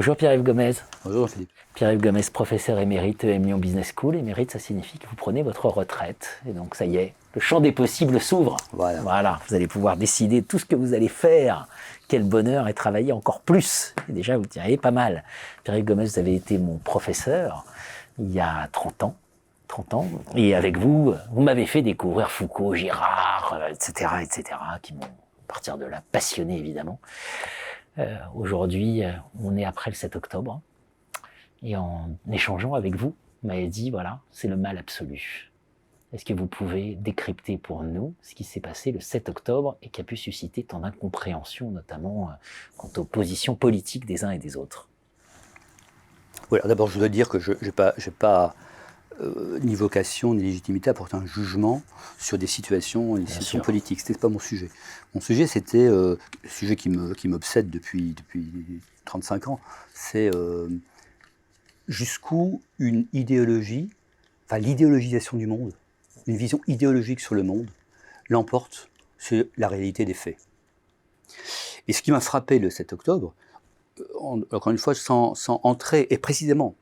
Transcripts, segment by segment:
Bonjour Pierre-Yves Gomez. Bonjour Philippe. Pierre-Yves Gomez, professeur émérite EM Lyon Business School. Émérite, ça signifie que vous prenez votre retraite. Et donc ça y est, le champ des possibles s'ouvre. Voilà, vous allez pouvoir décider de tout ce que vous allez faire. Quel bonheur, et travailler encore plus. Et déjà, vous diriez pas mal. Pierre-Yves Gomez, vous avez été mon professeur il y a 30 ans. Et avec vous, vous m'avez fait découvrir Foucault, Girard, etc., qui m'ont, à partir de là, passionné évidemment. Aujourd'hui, on est après le 7 octobre. Et en échangeant avec vous, vous m'avez dit, voilà, c'est le mal absolu. Est-ce que vous pouvez décrypter pour nous ce qui s'est passé le 7 octobre et qui a pu susciter tant d'incompréhension, notamment quant aux positions politiques des uns et des autres? Oui, d'abord, je dois dire que je n'ai pas ni vocation ni légitimité à porter un jugement sur des situations politiques. Ce n'était pas mon sujet. Mon sujet, c'était le sujet qui m'obsède depuis 35 ans. C'est jusqu'où une idéologie, enfin l'idéologisation du monde, une vision idéologique sur le monde, l'emporte sur la réalité des faits. Et ce qui m'a frappé le 7 octobre, encore une fois, sans entrer, et précisément,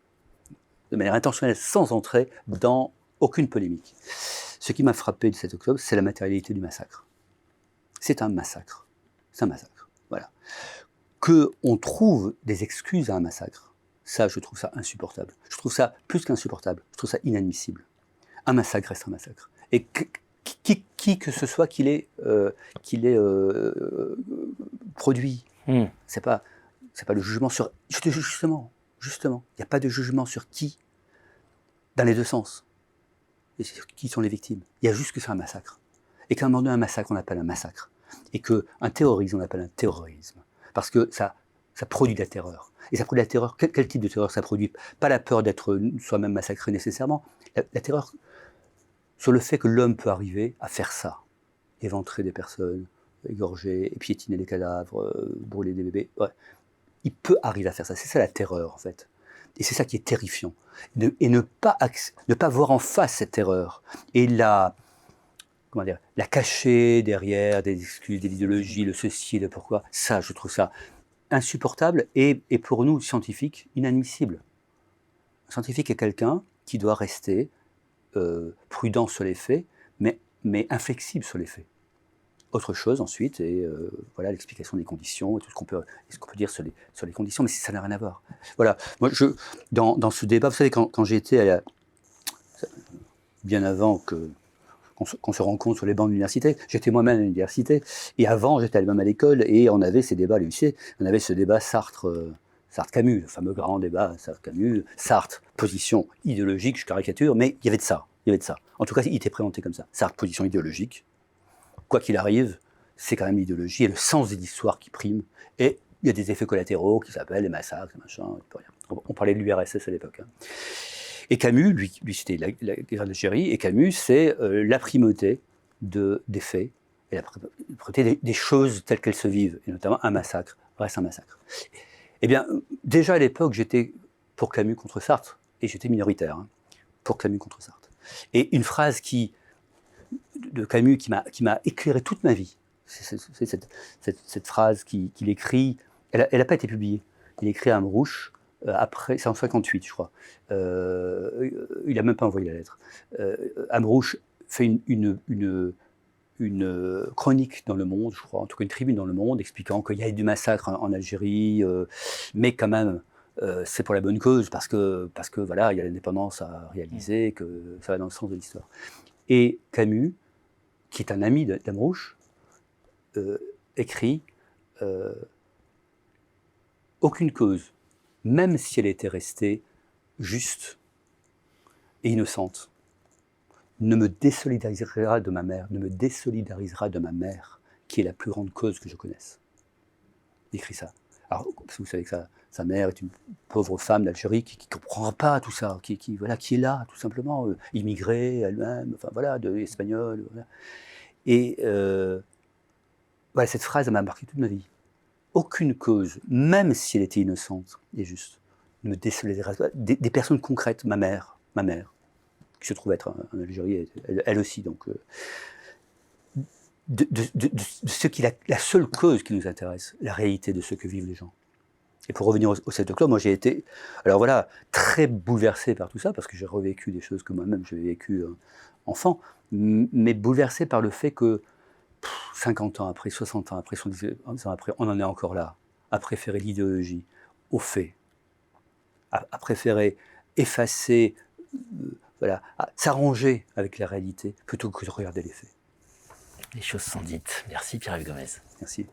de manière intentionnelle, sans entrer dans aucune polémique. Ce qui m'a frappé le 7 octobre, c'est la matérialité du massacre. C'est un massacre. C'est un massacre. Voilà. Qu'on trouve des excuses à un massacre, ça, je trouve ça insupportable. Je trouve ça plus qu'insupportable. Je trouve ça inadmissible. Un massacre reste un massacre. Et qui que ce soit qu'il ait produit, c'est pas le jugement sur... Justement, il n'y a pas de jugement sur qui, dans les deux sens. Et sur qui sont les victimes. Il y a juste que c'est un massacre. Et qu'à un moment donné, un massacre, on appelle un massacre. Et qu'un terrorisme, on appelle un terrorisme. Parce que ça produit de la terreur. Et ça produit de la terreur. Quel type de terreur ça produit? Pas la peur d'être soi-même massacré nécessairement. La terreur sur le fait que l'homme peut arriver à faire ça. Éventrer des personnes, égorger, piétiner les cadavres, brûler des bébés. Ouais. Il peut arriver à faire ça. C'est ça la terreur, en fait. Et c'est ça qui est terrifiant. Et ne pas voir en face cette terreur. Et la cacher derrière des excuses, des idéologies, le ceci et le pourquoi. Ça, je trouve ça insupportable et pour nous, scientifiques, inadmissible. Un scientifique est quelqu'un qui doit rester prudent sur les faits, mais inflexible sur les faits. Autre chose ensuite, et voilà l'explication des conditions, et tout ce qu'on peut dire sur les conditions, mais ça n'a rien à voir. Voilà, moi, dans ce débat, vous savez, quand j'ai été, bien avant qu'on se rencontre sur les bancs de l'université, j'étais moi-même à l'université, et avant, j'étais même à l'école, et on avait ces débats à l'UIC, on avait ce débat Sartre-Camus, le fameux grand débat Sartre-Camus, Sartre, position idéologique, je caricature, mais il y avait de ça. En tout cas, il était présenté comme ça. Sartre, position idéologique. Quoi qu'il arrive, c'est quand même l'idéologie et le sens de l'histoire qui prime. Et il y a des effets collatéraux qui s'appellent les massacres, machin, on parlait de l'URSS à l'époque. Et Camus, lui c'était la guerre d'Algérie, et Camus, c'est la primauté des faits, et la primauté des choses telles qu'elles se vivent, et notamment un massacre, reste un massacre. Eh bien, déjà à l'époque, j'étais pour Camus contre Sartre, et j'étais minoritaire, pour Camus contre Sartre. Et une phrase de Camus qui m'a éclairé toute ma vie. C'est cette phrase qu'il écrit, elle n'a pas été publiée. Il écrit à Amrouche, après, c'est en 58 je crois. Il n'a même pas envoyé la lettre. Amrouche fait une chronique dans Le Monde, je crois, en tout cas une tribune dans Le Monde, expliquant qu'il y a eu du massacre en Algérie, mais quand même, c'est pour la bonne cause, parce que voilà, il y a l'indépendance à réaliser, que ça va dans le sens de l'histoire. Et Camus, qui est un ami d'Amrouche, écrit aucune cause, même si elle était restée juste et innocente, ne me désolidarisera de ma mère, qui est la plus grande cause que je connaisse. Il écrit ça. Alors, parce que vous savez que sa mère est une pauvre femme d'Algérie qui ne comprend pas tout ça, qui est là, tout simplement, immigrée elle-même, enfin voilà, espagnole. Voilà. Et voilà, cette phrase, elle m'a marqué toute ma vie. Aucune cause, même si elle était innocente et juste, ne me désolidarisera pas. Des personnes concrètes, ma mère, qui se trouve être en Algérie, elle aussi, donc... de ce qui est la seule cause qui nous intéresse, la réalité de ce que vivent les gens. Et pour revenir au 7 Club, moi j'ai été, alors voilà, très bouleversé par tout ça, parce que j'ai revécu des choses que moi-même j'avais vécues enfant, mais bouleversé par le fait que 50 ans après, 60 ans après, 70 ans après, on en est encore là, à préférer l'idéologie aux faits, à préférer effacer, voilà, à s'arranger avec la réalité, plutôt que de regarder les faits. Les choses sont dites. Merci Pierre-Yves Gomez. Merci.